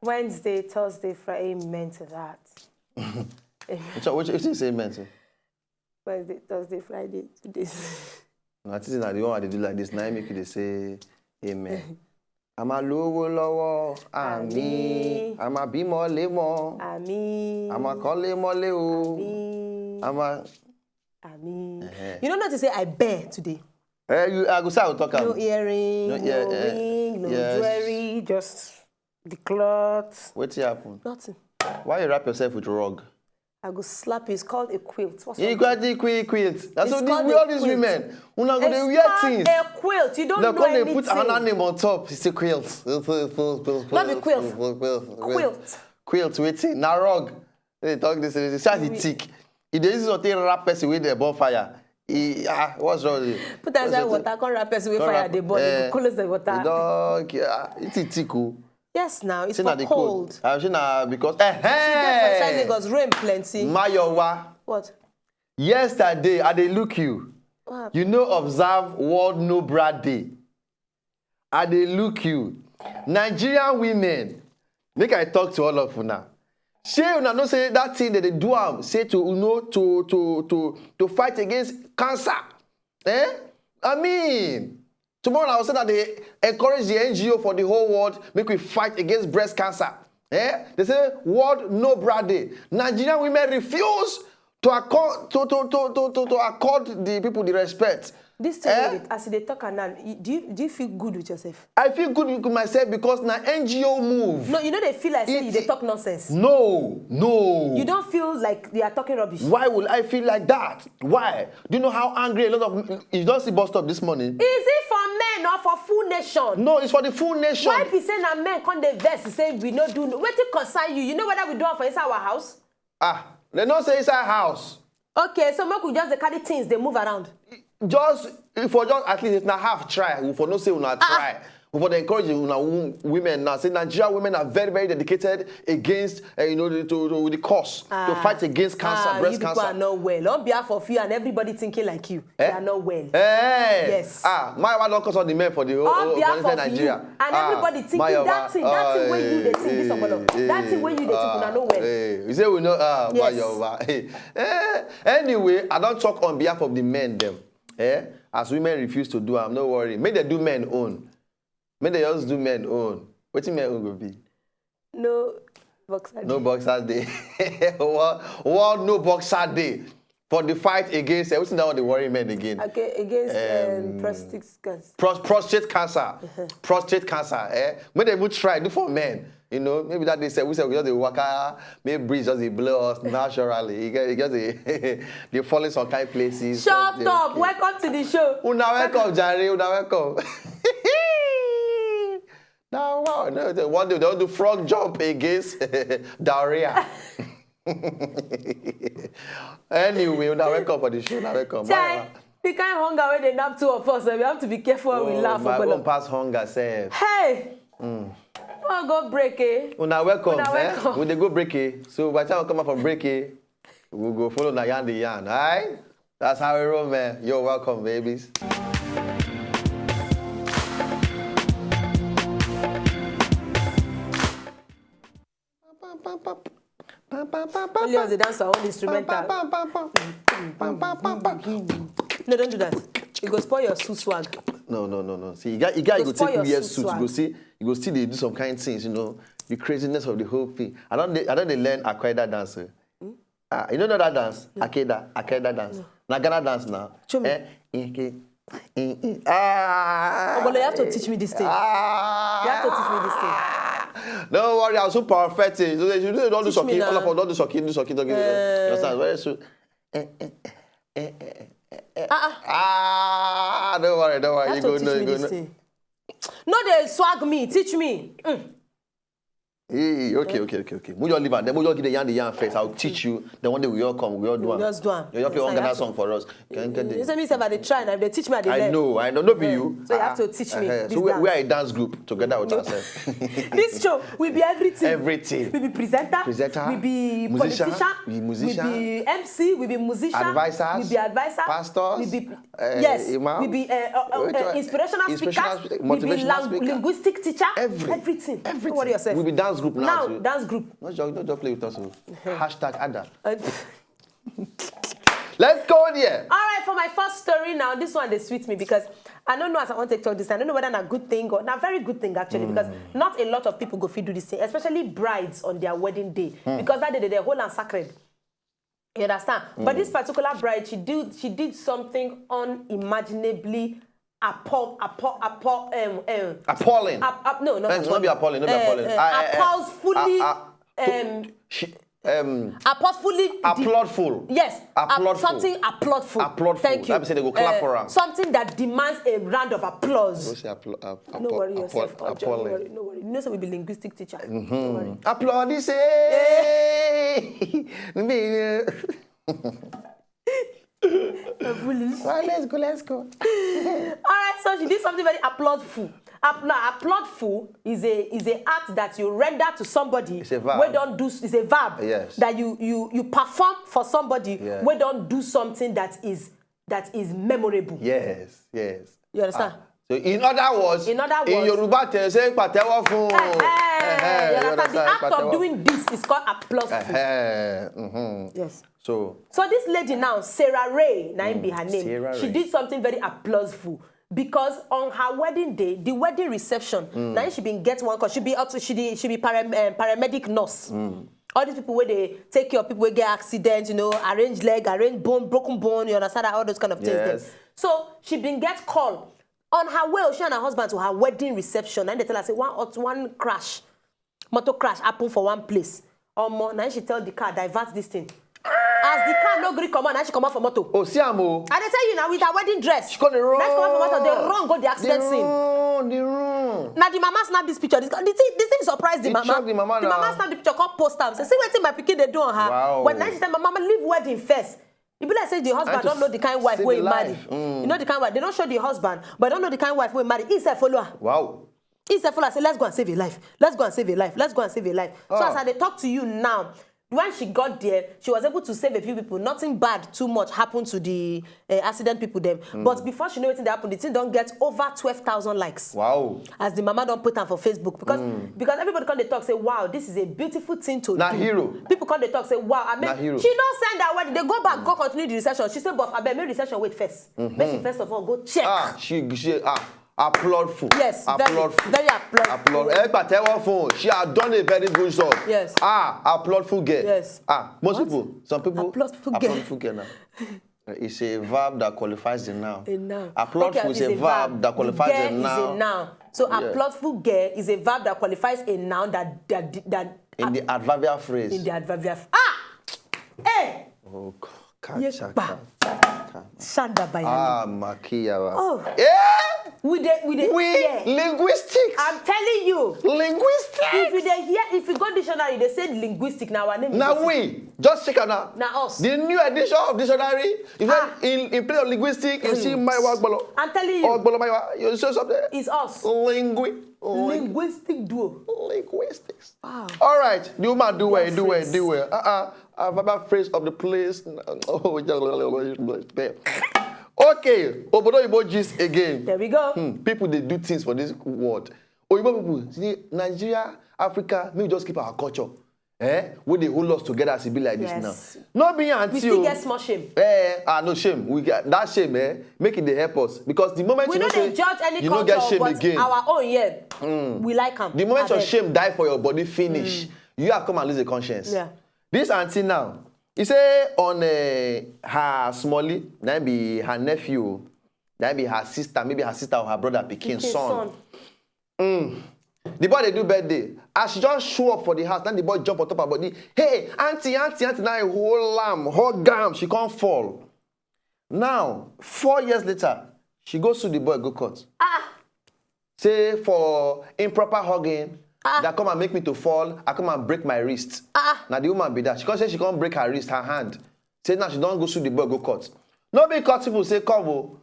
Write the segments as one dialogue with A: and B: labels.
A: Wednesday, Thursday, Friday, amen to that.
B: So which you say amen to?
A: Wednesday, Thursday, Friday, 2 days.
B: No, I think that the one I do like this, now make you they say amen. I'm a lowo lowo, ami. I'm a bimo lemo,
A: Ami.
B: I'm a kole mole o. I'm a.
A: Ami. You don't know to say I bear today.
B: I go say I will talk.
A: No earring, no ring, no jewelry, just the cloth.
B: What's happen?
A: Nothing.
B: Why you wrap yourself with rug?
A: I go slap you. It's called a quilt. What's
B: You got the quilt. That's what we all these
A: quilt.
B: women. We're not going to wear things.
A: It's a quilt. You don't know anything.
B: They put another name on top. It's a quilt.
A: Not the quilt. Quilt.
B: Quilt, waiting. Now rug. They talk this. It's just a tick. If there is something wrap person with the bonfire. What's wrong with you?
A: Put aside water, can't wrap person with fire. The body, close the water.
B: It's a tickle.
A: Yes, now it's for cold.
B: I'm sure because
A: Lagos rain plenty.
B: Mayowa.
A: What?
B: Yesterday, I dey look you.
A: What?
B: You know, observe World No Bra Day. I dey look you. Nigerian women. Make I talk to all of you now. Say una know say that thing that they do say to fight against cancer. I mean. Tomorrow I will say that they encourage the NGO for the whole world, make we fight against breast cancer. They say World No Bra Day. Nigerian women refuse to accord the people the respect.
A: This thing, as they talk now, do you feel good with yourself?
B: I feel good with myself because na NGO move.
A: No, you know they feel like they talk nonsense.
B: No.
A: You don't feel like they are talking rubbish.
B: Why will I feel like that? Why? Do you know how angry a lot of you don't see bus stop this morning?
A: Is it for men or for full nation?
B: No, it's for the full nation.
A: Why be saying that men come the verse say we no do no? What it concern you? You know whether we do it for inside our house?
B: They don't say inside house.
A: Okay, so make we just carry things, they move around.
B: Just at least it's not half try. We for no say we not try. We for the encourage women now. Say Nigerian women are very, very dedicated against to the cause to fight against cancer, breast cancer.
A: You people are not well. On behalf of you and everybody thinking like you, they are not well.
B: Yes. My wife don't cause all the men for the whole Nigeria.
A: You and everybody thinking that thing way you they think this that thing way you they think we are not well.
B: You say we know
A: yes.
B: Anyway, I don't talk on behalf of the men them. As women refuse to do, I'm not worried. May they do men own. May they just do men own. What do men own will be?
A: No boxer day.
B: No boxer day. World No Boxer Day. For the fight against everything that they worry men again.
A: Okay, against prostate cancer.
B: Prostate cancer. Prostate cancer. May they even try do for men. You know, maybe that they said we just the waka, maybe breeze just they blow us naturally. You get they fall in some kind of places.
A: Shut up! Welcome to the show.
B: Una welcome, Jerry. Una welcome. Now, wow, no, one day they'll do frog jump against diarrhea. Anyway, una welcome for the show. Una welcome.
A: The kind of hunger when they nap two of us, so we have to be careful when we laugh.
B: My own pass hunger, say.
A: Hey. We'll go break it.
B: Una welcome. When they go break it, so by the time we come up from break it, we'll go follow the yarn, alright? That's how we roll, man. You're welcome, babies.
A: Only as a dancer, all instrumental. No, don't do that. You go spoil your suit swag.
B: No. See, you go take weird suits. You go see they do some kind of things, you know, the craziness of the whole thing. I don't they learn Akeda dance. You don't know that dance? No. Akeda dance. Now Ghana dance now.
A: Show me.
B: You
A: have to teach me this thing. You have to teach me this thing.
B: Don't worry, I'm so perfect. So you don't do socky. All of us don't do socky. You understand? Very soon. Don't worry. You go know.
A: No, they swag me. Teach me.
B: Okay. We just leave and then we just give the yarn first. I'll teach you. Then one day we all come, we all do it.
A: Just do it.
B: You play one Ghana song for us.
A: You say me say I dey try and if they teach me, I dey learn.
B: I know. No be you.
A: So you have to teach me.
B: So we are a dance group together with ourselves.
A: This show will be everything.
B: Everything.
A: We be presenter. We be politician.
B: We musician.
A: We be MC. We be musician.
B: Advisors.
A: We be advisor.
B: Pastors.
A: We be We be inspirational speakers.
B: Motivational
A: we be linguistic teacher. Everything.
B: Everything.
A: What yourself?
B: We be dance dance group now.
A: Now, dance group.
B: Not just play with us. Hashtag Ada. Let's go there.
A: All right, for my first story now, this one they sweet me because I don't know as I want to talk this. I don't know whether it's a good thing or not. Very good thing actually, because not a lot of people go fit do this thing, especially brides on their wedding day, because that day they whole and sacred. You understand? But this particular bride, she did something unimaginably appalling. No, not
B: It's not be appalling. Not be appalling. Applaudful.
A: Yes.
B: Applaudful.
A: Something applaudful.
B: Applaudful.
A: Thank you.
B: Let me say they go clap for her.
A: Something that demands a round of applause.
B: Go say
A: No worry yourself.
B: appalling.
A: No worry. You know, so we be linguistic teacher. Don't worry.
B: Applaudisse. Let's go.
A: All right, so she did something very applaudful. Now, applaudful is a act that you render to somebody.
B: It's a verb.
A: We don't do. It's a verb.
B: Yes.
A: That you perform for somebody.
B: Yeah.
A: We don't do something that is memorable.
B: Yes.
A: You understand?
B: So in other words, in Yoruba, they say patewo fun.
A: You understand? The act of doing this is called applaudful. Yes.
B: So
A: this lady now, Sarah Ray, be her name.
B: Sarah
A: She
B: Ray.
A: did something very applaudful because on her wedding day, the wedding reception, now she been get one cause she be paramedic nurse. All these people where they take care of people who get accidents, arrange leg, arrange bone, broken bone, you understand all those kind of things.
B: Yes.
A: Then. So she been get call on her way. She and her husband to her wedding reception, and they tell her say one crash, motor crash happened for one place. Now she tell the car divert this thing. As the car no gree come on, now she come out for motor.
B: Oh, see amo.
A: I tell you now with her wedding dress.
B: She come the wrong.
A: Now she come out for motor. They run go the accident scene.
B: The wrong.
A: Now the mama snap this picture. This thing surprised the
B: It
A: mama.
B: shocked the mama
A: The
B: now.
A: mama snap the picture, call post am. Say, see what thing my pikin they do on her.
B: Wow.
A: When now she tell my mama leave wedding first. It be like say the husband
B: And to
A: don't know the kind wife
B: save
A: where
B: the
A: he marry.
B: life.
A: You know the kind wife. They don't show the husband, but don't know the kind wife where he marry. He said follow her.
B: Wow.
A: He said follow her. Say let's go and save your life. Let's go and save your life. Let's go and save your life. So as I talk to you now. When she got there, she was able to save a few people. Nothing bad, too much happened to the accident people them. But before she knew what happened, the thing don't get over 12,000 likes.
B: Wow.
A: As the mama don't put them for Facebook. Because everybody come they talk, say, wow, this is a beautiful thing to do.
B: Hero.
A: People come they talk, say, wow. I mean,
B: Hero.
A: she don't send that wedding. They go back, go continue the recession. She said, but I bet make recession wait first. Make she first of all go check.
B: She applaudful.
A: Yes,
B: applaudful.
A: very applaudful.
B: Patewo fun. She had done a very good job.
A: Yes.
B: Applaudful girl.
A: Yes.
B: Most people, some people.
A: Applaudful
B: girl now. It's a verb that qualifies the noun.
A: A noun.
B: Applaudful is a verb that qualifies the noun.
A: Is a noun. So applaudful girl is a verb that qualifies a noun that
B: in the adverbial phrase.
A: In the adverbial. Hey.
B: Oh God.
A: Shanda Bayani.
B: Makia.
A: Oh.
B: Yeah.
A: We
B: linguistics.
A: I'm telling you.
B: Linguistics.
A: If you go dictionary, they said linguistic. Now our name is.
B: Now we just check it out.
A: Now us.
B: The new edition of dictionary. In place of linguistic, you see my work below.
A: I'm telling you.
B: You see something?
A: It's us. Linguistic duo.
B: Linguistics.
A: Wow.
B: All right. Do well. Verbal phrase of the place. Okay. Obodo Igbo gist again.
A: There we go.
B: People, they do things for this world. Oyibo people, see, Nigeria, Africa, maybe just keep our culture. We they hold us together as it be like this now. Not being until
A: we still get small shame.
B: No shame. We get that shame, make it they help us. Because the moment
A: we
B: you
A: don't judge any
B: you
A: culture,
B: don't get shame
A: but
B: again.
A: Our own, we like them.
B: The moment your shame die for your body finish, you have come and lose a conscience.
A: Yeah.
B: This auntie now, he say on her smally, that be her nephew, that be her sister, maybe her sister or her brother picking son. The boy they do birthday. As she just show up for the house, then the boy jump on top of her body. Hey, auntie, now a whole lamb, hug am, she can't fall. Now, 4 years later, she goes to the boy, go court. Say for improper hugging, that come and make me to fall, I come and break my wrist. Now the woman be that. She can't say she can't break her wrist, her hand. Say now she don't go to the boy, go court. Nobody court people say, come,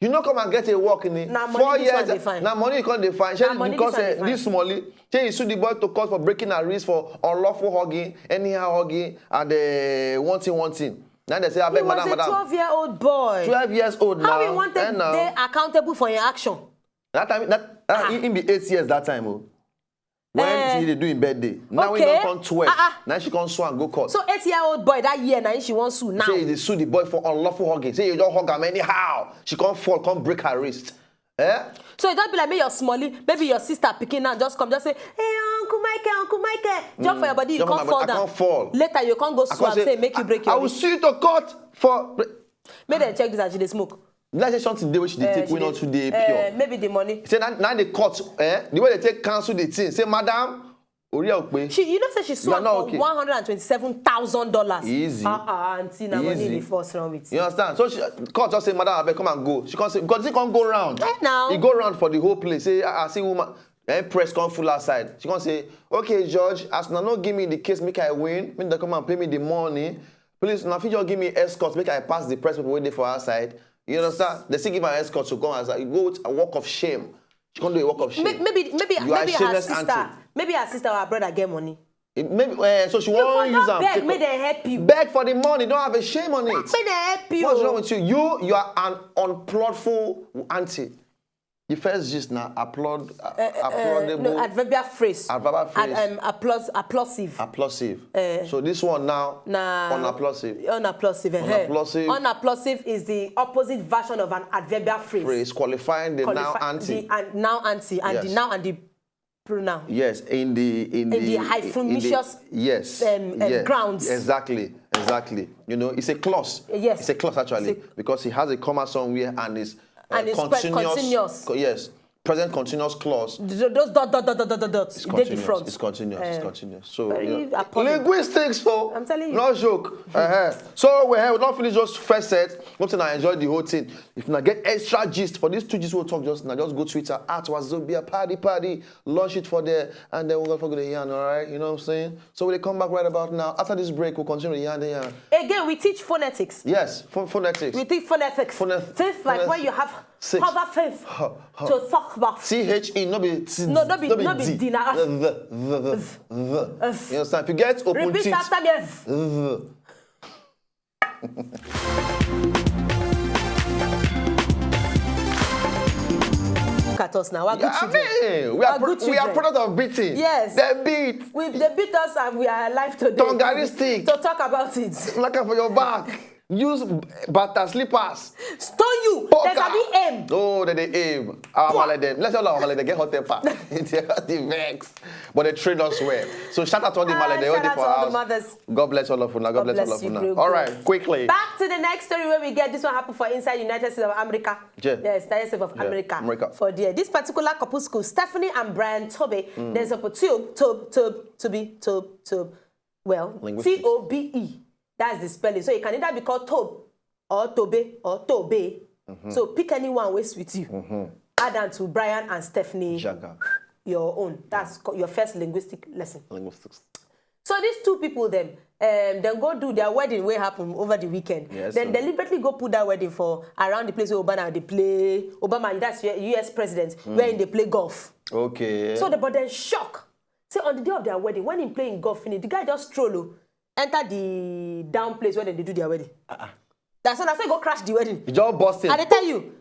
B: you know, come and get a work in it. 4 years. Now money you can't define. Because this smally, you sue the boy to court for breaking her wrist for unlawful hugging, anyhow hugging, and one thing. Now they say, I beg madam.
A: He was a 12-year-old boy.
B: 12 years old now.
A: How he wanted they accountable for your action?
B: That time, he be 8 years that time. When she doing birthday. Now we don't come 12. Now she can't sue and go court.
A: So 8-year-old boy that year now she wants sue now.
B: Say they sue the boy for unlawful hugging. Say you don't hug him anyhow. She can't fall, can't break her wrist. Eh?
A: So it don't be like maybe your smally, maybe your sister picking and just come, just say, hey, Uncle Michael, jump for your body, you can't fall down.
B: I can't fall.
A: Later you can't go sue and say, make you break your wrist.
B: I will sue you to court for...
A: Maybe they check this and she dey smoke.
B: Let's say something they which they take we not today pure.
A: Maybe the money.
B: Say now the court, the way they take cancel the thing. Say, madam,
A: she, you know, say she sued for $127,000.
B: Easy.
A: Auntie, now money the first round with
B: you understand? So she court just say, madam, I beg come and go. She can't say because he can't go round.
A: Now
B: he go round for the whole place. Say, I see woman. Then press come full outside. She can't say, okay, George, as now not give me the case, make I win. Make they come and pay me the money. Please, now if you just give me escort, make I pass the press people waiting for outside. You understand? They still give her escort to come outside. You go with a walk of shame. She can't do a walk of shame.
A: Maybe her sister, maybe her sister or her brother get money.
B: So she won't use them.
A: Beg, may they help you.
B: Beg for the money. Don't have a shame on it.
A: May they help you.
B: What's wrong with you? You are an unapplaudful auntie. The first just now applaudable.
A: No, adverbial phrase.
B: Adverbial phrase.
A: Applausive.
B: Applausive. So this one now, unapplausive.
A: Unapplausive.
B: Unapplausive.
A: Unapplausive is the opposite version of an adverbial phrase.
B: Qualifying the now auntie.
A: Now auntie and the now and the pronoun.
B: Yes, in the
A: hyphenatious grounds.
B: Exactly. You know, it's a clause.
A: Yes.
B: It's a clause actually because it has a comma somewhere and it's
A: continuous.
B: Yes. Present continuous clause.
A: Those dots.
B: It's continuous. It's continuous. So linguistics, so
A: I'm telling you.
B: No joke. So we don't finish just first set. Something I enjoyed the whole thing. If you get extra gist for these 2 gist we'll talk just now, just go Twitter @Wazobia party, launch it for there, and then we'll go for the yarn, alright? You know what I'm saying? So we'll come back right about now. After this break, we'll continue the yarn.
A: Again, we teach phonetics.
B: Yes, phonetics.
A: We teach phonetics. Fifth, like when you have cover fifth to talk about.
B: CHE, no be D.
A: No be D.
B: You understand? If you get open
A: repeat
B: teeth.
A: After me. Look at us now. We're good children.
B: We are product of beating.
A: Yes.
B: They beat.
A: They beat us and we are alive today.
B: Tongaristic.
A: To talk about it.
B: Like for your back. Use butter slippers.
A: Stone you.
B: Poker.
A: There's a big aim.
B: Oh, they aim. Let's all our they get hot temper. They vex. But they train us well. So shout out to all the Malay. They all for us.
A: Mothers.
B: God bless all of you. God bless all of you. All right, quickly.
A: Back to the next story where we get this one happened for inside United States of America. Yes, United States of America. For there. This particular couple school, Stephanie and Brian Tobe, there's a Tobe. That's the spelling. So it can either be called Tobe or Tobe or Tobe. So pick anyone ways with you. Add on to Brian and Stephanie. Your own. That's your first linguistic lesson.
B: Linguistics.
A: So these 2 people then go do their wedding where happen over the weekend.
B: Yes,
A: then deliberately go put that wedding for around the place where they play. Obama, that's US president, where they play golf.
B: Okay.
A: So but then shock. So on the day of their wedding, when he playing golf, the guy just stroll. Enter the down place where they do their wedding. That's why go crash the wedding.
B: You just busting.
A: I tell you,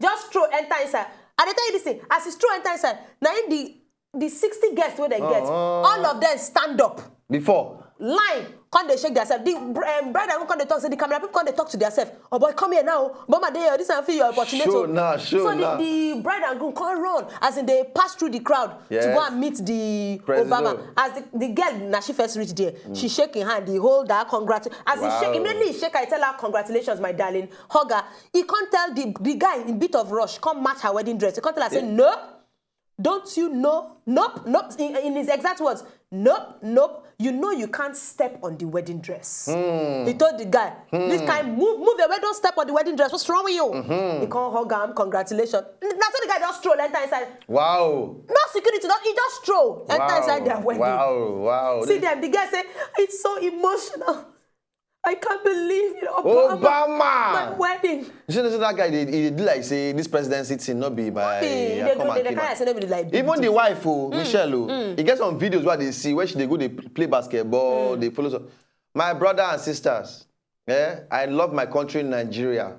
A: just throw enter inside. I tell you this thing, as you throw enter inside, now in the 60 guests where they get, all of them stand up.
B: Before.
A: Line, come they shake themselves. The bride and come they talk, so the camera people come they talk to themselves. Oh boy, come here now. Mama, this is your opportunity.
B: Show now.
A: So the bride and groom come run as in they pass through the crowd to go and meet the
B: President.
A: Obama. As the girl, now she first reached there, she shaking hand, he hold her, congratulations. As he shake, immediately he shake, I tell her, congratulations, my darling. Hug her. He can't tell the guy in bit of rush, come match her wedding dress. He can't tell her, say, no. Don't you know? Nope. In his exact words, nope. You know you can't step on the wedding dress. He told the guy, this guy, move away, don't step on the wedding dress. What's wrong with you? He can't hug him, congratulations. That's why the guy just stroll, enter inside.
B: Wow.
A: No security, he just stroll, enter inside their wedding.
B: Wow.
A: See them, the guy say, it's so emotional. I can't believe it.
B: Obama.
A: My wedding.
B: You see that guy, he did like say this presidency thing not be by.
A: They can't say nobody like.
B: Even the wife, Michelle, he gets some videos where they see where they go, they play basketball, they follow. My brother and sisters, I love my country, Nigeria.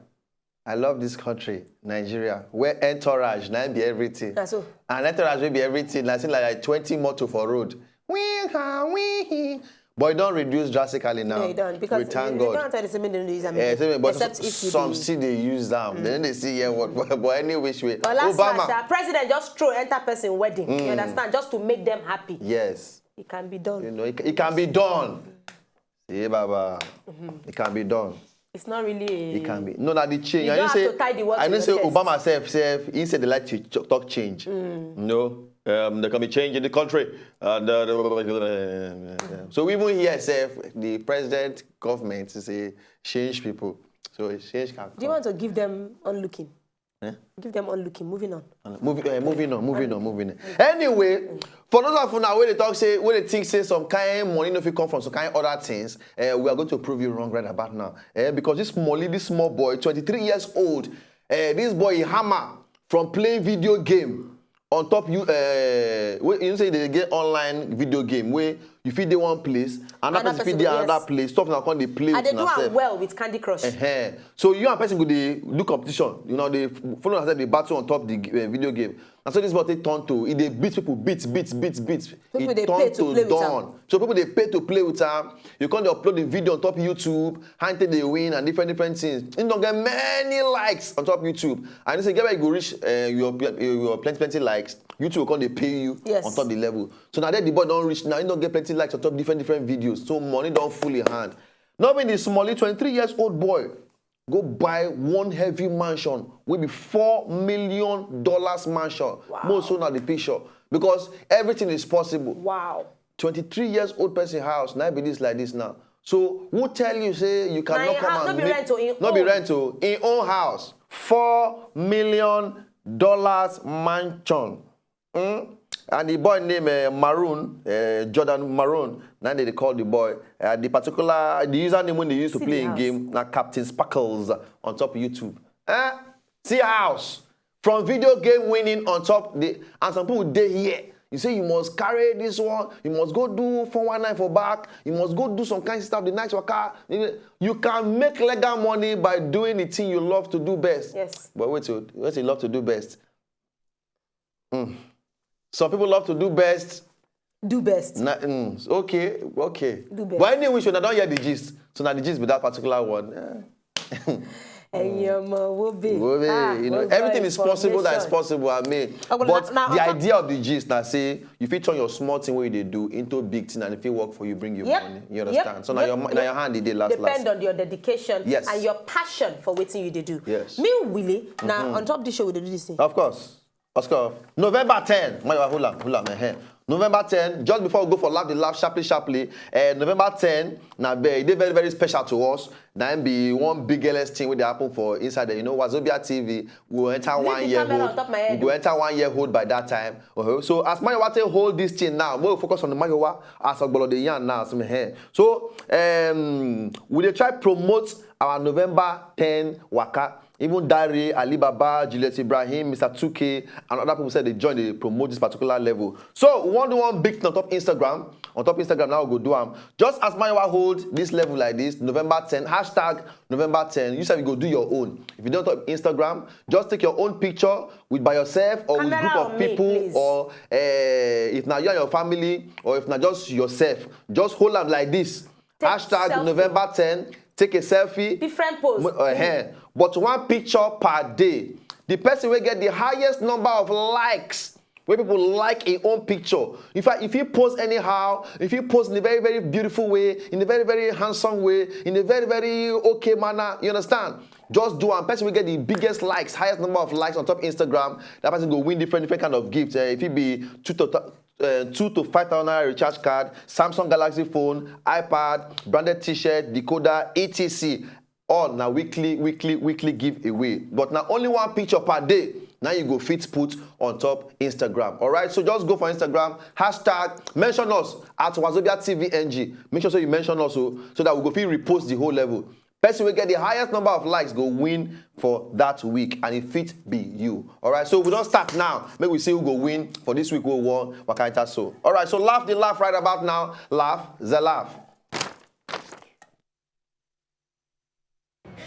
B: I love this country, Nigeria, where entourage now be everything.
A: That's so.
B: And entourage will be everything. I think like 20 motor for road. But it don't reduce drastically now.
A: No, it don't. Because
B: we thank
A: they
B: God.
A: don't tell the same they use them.
B: But
A: Except if you
B: some still they use them. Then they see what. But any which way.
A: But last
B: Obama.
A: match, president just throw enter person wedding. You understand? Just to make them happy.
B: Yes.
A: It can be done.
B: You know, it can be done. Yeah, Baba. It can be done.
A: It's not really.
B: It can be. No, that the change.
A: You don't have to tie the word
B: I
A: to
B: know
A: your
B: say
A: chest.
B: Obama self, he said they like to talk change. No, there can be change in the country. So even here, the president, government, say change people. So change can come.
A: Do you want to give them onlooking?
B: Eh?
A: Give them onlooking. Moving on.
B: Moving on. Anyway, for those of you now where they talk say, where they think say some kind money if you come from some kind other things, we are going to prove you wrong right about now. Because this small boy, 23 years old, this boy he hammer from playing video game on top you say they get online video game where you feed the one place, another person feed the another place, stuff now they play
A: and
B: with
A: they do it well with Candy Crush.
B: So you and person go they do competition, you know, they follow as they battle on top the video game. And so this is what they turn to. They beat people, beats.
A: People
B: It
A: they
B: turn
A: pay to play with
B: dawn. So people they pay to play with them. You can't upload the video on top YouTube, until they win and different things. You don't get many likes on top YouTube. And you say, get where you go reach your plenty likes. YouTube will come they pay you on top the level. So now that the boy don't reach now, you don't get plenty likes on top different videos. So money don't fully hand. Not being the small 23 years old boy go buy one heavy mansion will be $4 million mansion.
A: Wow.
B: Most so now the picture because everything is possible.
A: Wow.
B: 23 years old person house now be this like this now. So who tell you say you cannot come and
A: not
B: be rental in own house $4 million mansion. And the boy named Maroon, Jordan Maroon, now they call the boy. The username when they used to play in game, now Captain Sparkles on top of YouTube. See house. From video game winning on top, and some people they here. You say you must carry this one, you must go do 419 for back, you must go do some kind of stuff, the night worker. You can make legal money by doing the thing you love to do best.
A: Yes.
B: But what you love to do best? Some people love to do best.
A: Do best.
B: Okay.
A: Do best.
B: But anyway, so I don't hear the gist. So now the gist with that particular one. Everything is possible that is possible. I mean, but the idea of the gist now say you fit turn your small thing where they do into big thing, and if it work for you, bring you money. You understand? So now your hand they last.
A: Depend on your dedication and your passion for what you do.
B: Yes.
A: Me Willie, now on top of the show we do this thing.
B: Of course. Oscar, November 10. November 10, just before we go for the laugh sharply. November 10, now they very, very special to us. Now be one big thing where they happen for inside there. You know, Wazobia TV will enter 1 year old. We will enter 1 year old by that time. So as Mayowa hold this thing now, we'll focus on the Mayowa as Ogbolo the Yan now. So we will try promote our November 10 Waka. Even Dari, Alibaba, Juliet Ibrahim, Mr. 2K, and other people said they join, they promote this particular level. So we want to do one big thing on top Instagram. On top Instagram, now we'll go do them. Just as Mayowa hold this level like this, November 10, hashtag November 10, you said you go do your own. If you don't have Instagram, just take your own picture by yourself or with a group of people, or if not you and your family, or if not just yourself. Just hold them like this. Hashtag selfie. November 10. Take a selfie.
A: Different pose.
B: But one picture per day. The person will get the highest number of likes where people like a own picture. In fact, if you post anyhow, if you post in a very, very beautiful way, in a very, very handsome way, in a very, very okay manner, you understand? Just do one person will get the biggest likes, highest number of likes on top Instagram. That person will win different kind of gifts. If it be 2 to 5,000 naira recharge card, Samsung Galaxy phone, iPad, branded T-shirt, decoder, etc. All now weekly giveaway. But now only one picture per day. Now you go fit put on top Instagram. All right, so just go for Instagram, hashtag, mention us at Wazobia TV NG. Make sure so you mention us so that we go fit repost the whole level. Person will get the highest number of likes go win for that week, and it fit be you. All right, so we don't start now. Maybe we see who go win for this week. We'll won Wakaita so. All right, so laugh the laugh right about now. Laugh the laugh.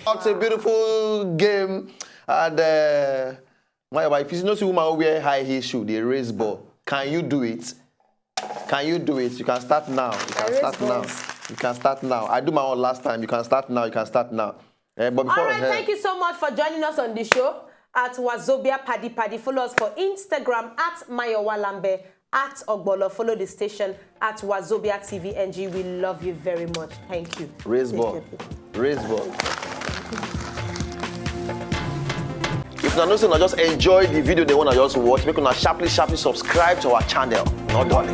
B: It's a beautiful game. And my wife, if you know see woman who wear high heel shoe, they raise ball. Can you do it? Can you do it? You can start now. You can start now. You can start now. I do my own last time. You can start now. You can start now. But before,
A: all right, thank you so much for joining us on the show at Wazobia Paddy Paddy. Follow us for Instagram at Mayowa Lambe, at Ogbolo. Follow the station at Wazobia TV NG. We love you very much. Thank you.
B: Raise ball. Raise ball. If you know, just enjoy the video they want to just watch, make una sharply subscribe to our channel. Not darling.